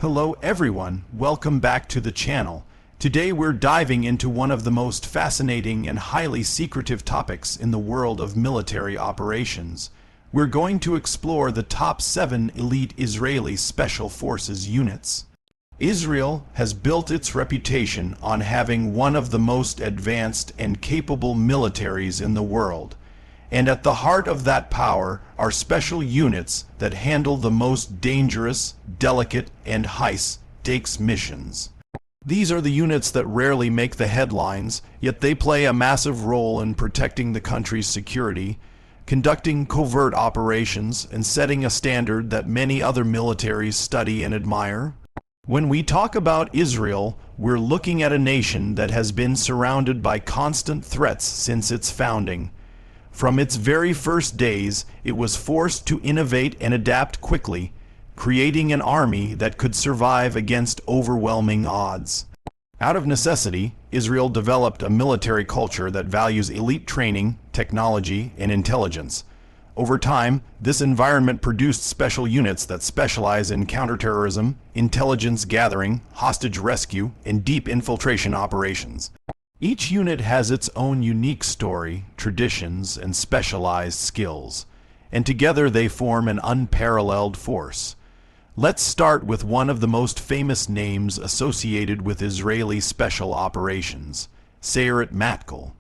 Hello everyone, welcome back to the channel. Today we're diving into one of the most fascinating and highly secretive topics in the world of military operations. We're going to explore the top 7 elite Israeli Special Forces units. Israel has built its reputation on having one of the most advanced and capable militaries in the world. And at the heart of that power are special units that handle the most dangerous, delicate, and high-stakes missions. These are the units that rarely make the headlines, yet they play a massive role in protecting the country's security, conducting covert operations, and setting a standard that many other militaries study and admire. When we talk about Israel, we're looking at a nation that has been surrounded by constant threats since its founding. From its very first days, it was forced to innovate and adapt quickly, creating an army that could survive against overwhelming odds. Out of necessity, Israel developed a military culture that values elite training, technology, and intelligence. Over time, this environment produced special units that specialize in counterterrorism, intelligence gathering, hostage rescue, and deep infiltration operations. Each unit has its own unique story, traditions, and specialized skills, and together they form an unparalleled force. Let's start with one of the most famous names associated with Israeli special operations, Sayeret Matkal.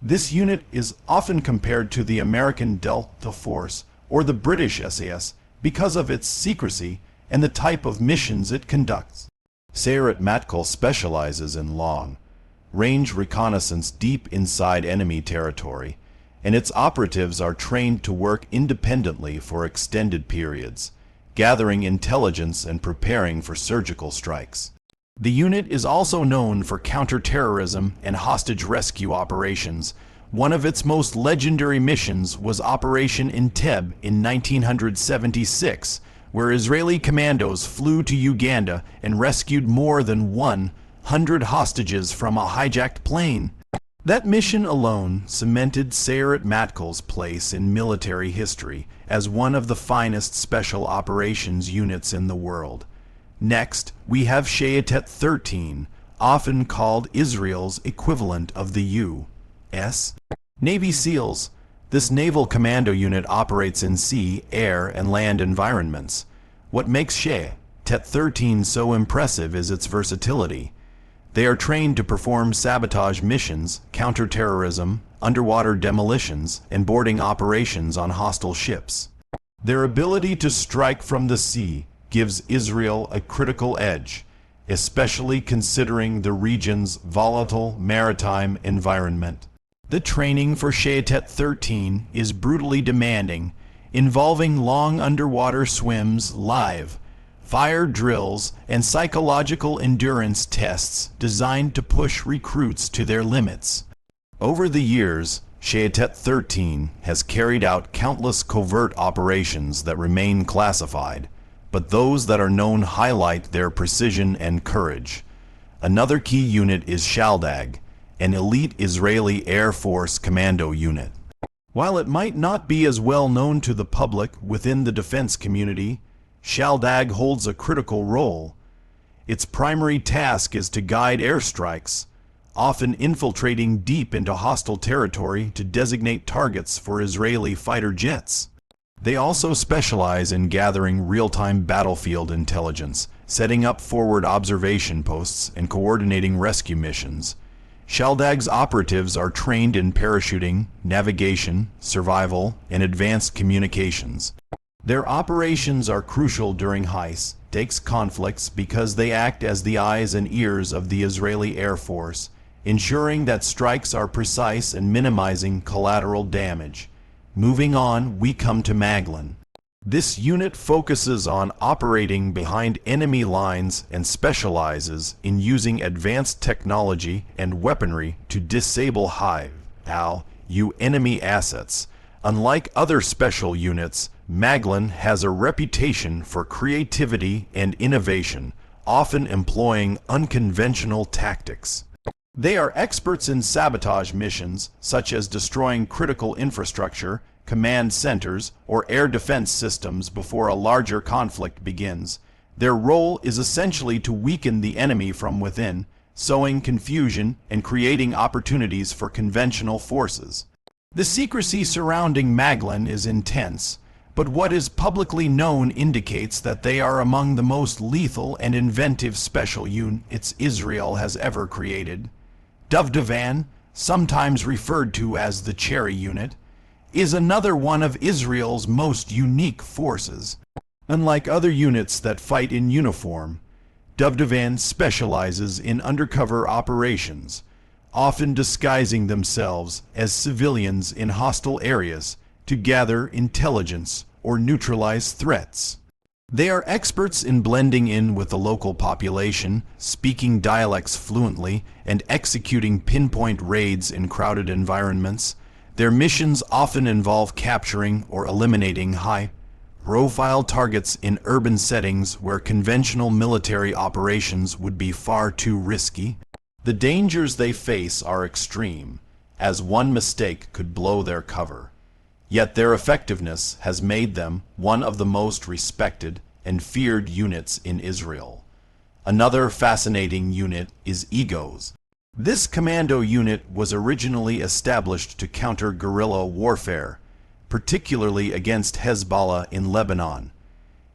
This unit is often compared to the American Delta Force or the British SAS because of its secrecy and the type of missions it conducts. Sayeret Matkal specializes in long-range reconnaissance deep inside enemy territory, and its operatives are trained to work independently for extended periods, gathering intelligence and preparing for surgical strikes. The unit is also known for counter-terrorism and hostage rescue operations. One of its most legendary missions was Operation Entebbe in 1976, where Israeli commandos flew to Uganda and rescued more than 100 hostages from a hijacked plane. That mission alone cemented Sayeret Matkal's place in military history as one of the finest special operations units in the world. Next, we have Shayetet 13, often called Israel's equivalent of the U.S. Navy SEALs. This naval commando unit operates in sea, air, and land environments. What makes Shayetet 13 so impressive is its versatility. They are trained to perform sabotage missions, counter-terrorism, underwater demolitions, and boarding operations on hostile ships. Their ability to strike from the sea gives Israel a critical edge, especially considering the region's volatile maritime environment. The training for Shayetet 13 is brutally demanding, involving long underwater swims, live fire drills, and psychological endurance tests designed to push recruits to their limits. Over the years, Shayetet 13 has carried out countless covert operations that remain classified, but those that are known highlight their precision and courage. Another key unit is Shaldag, an elite Israeli Air Force commando unit. While it might not be as well known to the public within the defense community, Shaldag holds a critical role. Its primary task is to guide airstrikes, often infiltrating deep into hostile territory to designate targets for Israeli fighter jets. They also specialize in gathering real-time battlefield intelligence, setting up forward observation posts, and coordinating rescue missions. Shaldag's operatives are trained in parachuting, navigation, survival, and advanced communications. Their operations are crucial during high-stakes conflicts because they act as the eyes and ears of the Israeli Air Force, ensuring that strikes are precise and minimizing collateral damage. Moving on, we come to Maglan. This unit focuses on operating behind enemy lines and specializes in using advanced technology and weaponry to disable high-value enemy assets. Unlike other special units, Maglan has a reputation for creativity and innovation, often employing unconventional tactics. They are experts in sabotage missions, such as destroying critical infrastructure, command centers, or air defense systems before a larger conflict begins. Their role is essentially to weaken the enemy from within, sowing confusion and creating opportunities for conventional forces. The secrecy surrounding Maglan is intense, but what is publicly known indicates that they are among the most lethal and inventive special units Israel has ever created. Duvdevan, sometimes referred to as the Cherry Unit, is another one of Israel's most unique forces. Unlike other units that fight in uniform, Duvdevan specializes in undercover operations, often disguising themselves as civilians in hostile areas to gather intelligence or neutralize threats. They are experts in blending in with the local population, speaking dialects fluently, and executing pinpoint raids in crowded environments. Their missions often involve capturing or eliminating high-profile targets in urban settings where conventional military operations would be far too risky. The dangers they face are extreme, as one mistake could blow their cover. Yet their effectiveness has made them one of the most respected and feared units in Israel. Another fascinating unit is EGOS. This commando unit was originally established to counter guerrilla warfare, particularly against Hezbollah in Lebanon.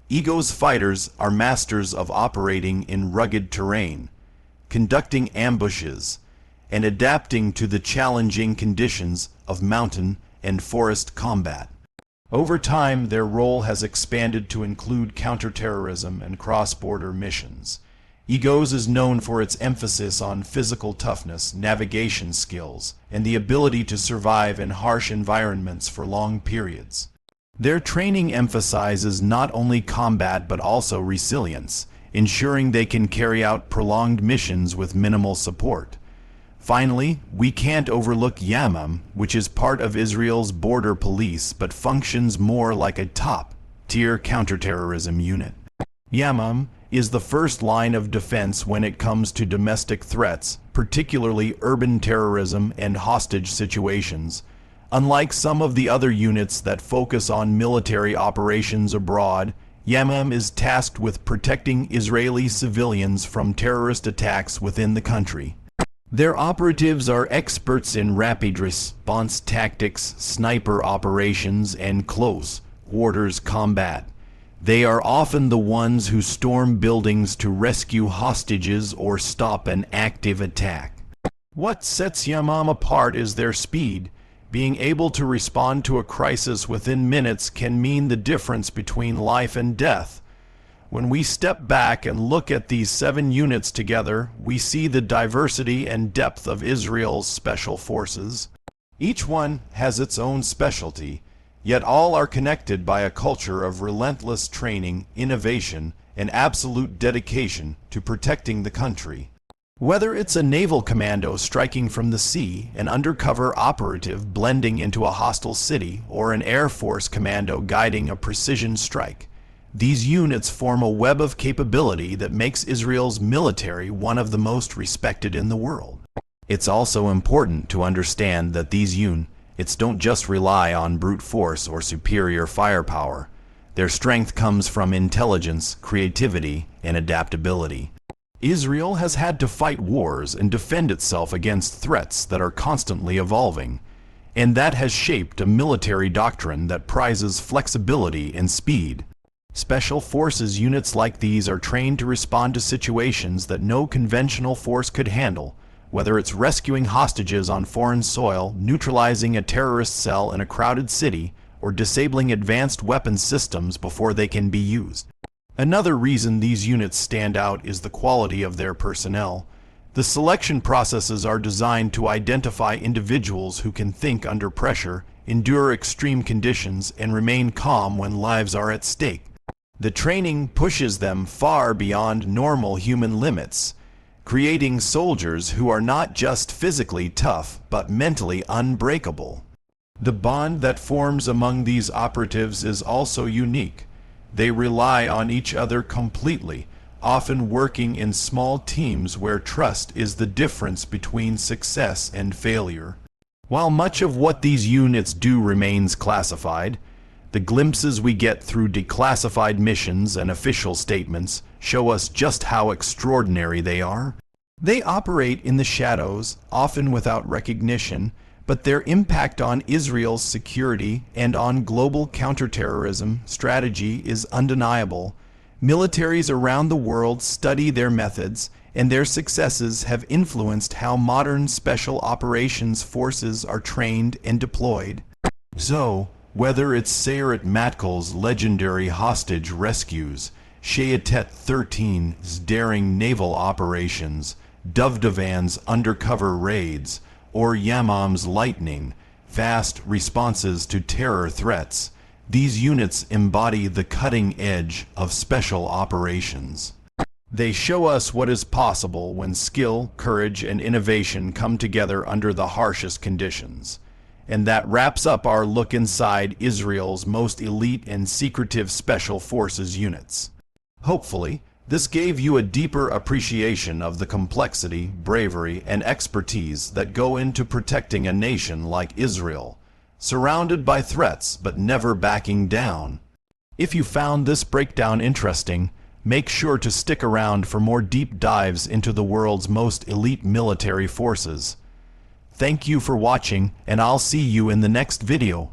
EGOS fighters are masters of operating in rugged terrain, conducting ambushes, and adapting to the challenging conditions of mountain and forest combat. Over time, their role has expanded to include counter-terrorism and cross-border missions. EGOS is known for its emphasis on physical toughness, navigation skills, and the ability to survive in harsh environments for long periods. Their training emphasizes not only combat but also resilience, ensuring they can carry out prolonged missions with minimal support. Finally, we can't overlook YAMAM, which is part of Israel's border police but functions more like a top-tier counterterrorism unit. YAMAM is the first line of defense when it comes to domestic threats, particularly urban terrorism and hostage situations. Unlike some of the other units that focus on military operations abroad, YAMAM is tasked with protecting Israeli civilians from terrorist attacks within the country. Their operatives are experts in rapid response tactics, sniper operations, and close quarters combat. They are often the ones who storm buildings to rescue hostages or stop an active attack. What sets YAMAM apart is their speed. Being able to respond to a crisis within minutes can mean the difference between life and death. When we step back and look at these 7 units together, we see the diversity and depth of Israel's special forces. Each one has its own specialty, yet all are connected by a culture of relentless training, innovation, and absolute dedication to protecting the country. Whether it's a naval commando striking from the sea, an undercover operative blending into a hostile city, or an Air Force commando guiding a precision strike, these units form a web of capability that makes Israel's military one of the most respected in the world. It's also important to understand that these units don't just rely on brute force or superior firepower. Their strength comes from intelligence, creativity, and adaptability. Israel has had to fight wars and defend itself against threats that are constantly evolving, and that has shaped a military doctrine that prizes flexibility and speed. Special forces units like these are trained to respond to situations that no conventional force could handle, whether it's rescuing hostages on foreign soil, neutralizing a terrorist cell in a crowded city, or disabling advanced weapons systems before they can be used. Another reason these units stand out is the quality of their personnel. The selection processes are designed to identify individuals who can think under pressure, endure extreme conditions, and remain calm when lives are at stake. The training pushes them far beyond normal human limits, creating soldiers who are not just physically tough, but mentally unbreakable. The bond that forms among these operatives is also unique. They rely on each other completely, often working in small teams where trust is the difference between success and failure. While much of what these units do remains classified, the glimpses we get through declassified missions and official statements show us just how extraordinary they are. They operate in the shadows, often without recognition, but their impact on Israel's security and on global counterterrorism strategy is undeniable. Militaries around the world study their methods, and their successes have influenced how modern special operations forces are trained and deployed. So, whether it's Sayeret Matkal's legendary hostage rescues, Shayetet 13's daring naval operations, Duvdevan's undercover raids, or YAMAM's lightning, fast responses to terror threats, these units embody the cutting edge of special operations. They show us what is possible when skill, courage, and innovation come together under the harshest conditions. And that wraps up our look inside Israel's most elite and secretive special forces units. Hopefully, this gave you a deeper appreciation of the complexity, bravery, and expertise that go into protecting a nation like Israel, surrounded by threats but never backing down. If you found this breakdown interesting, make sure to stick around for more deep dives into the world's most elite military forces. Thank you for watching, and I'll see you in the next video.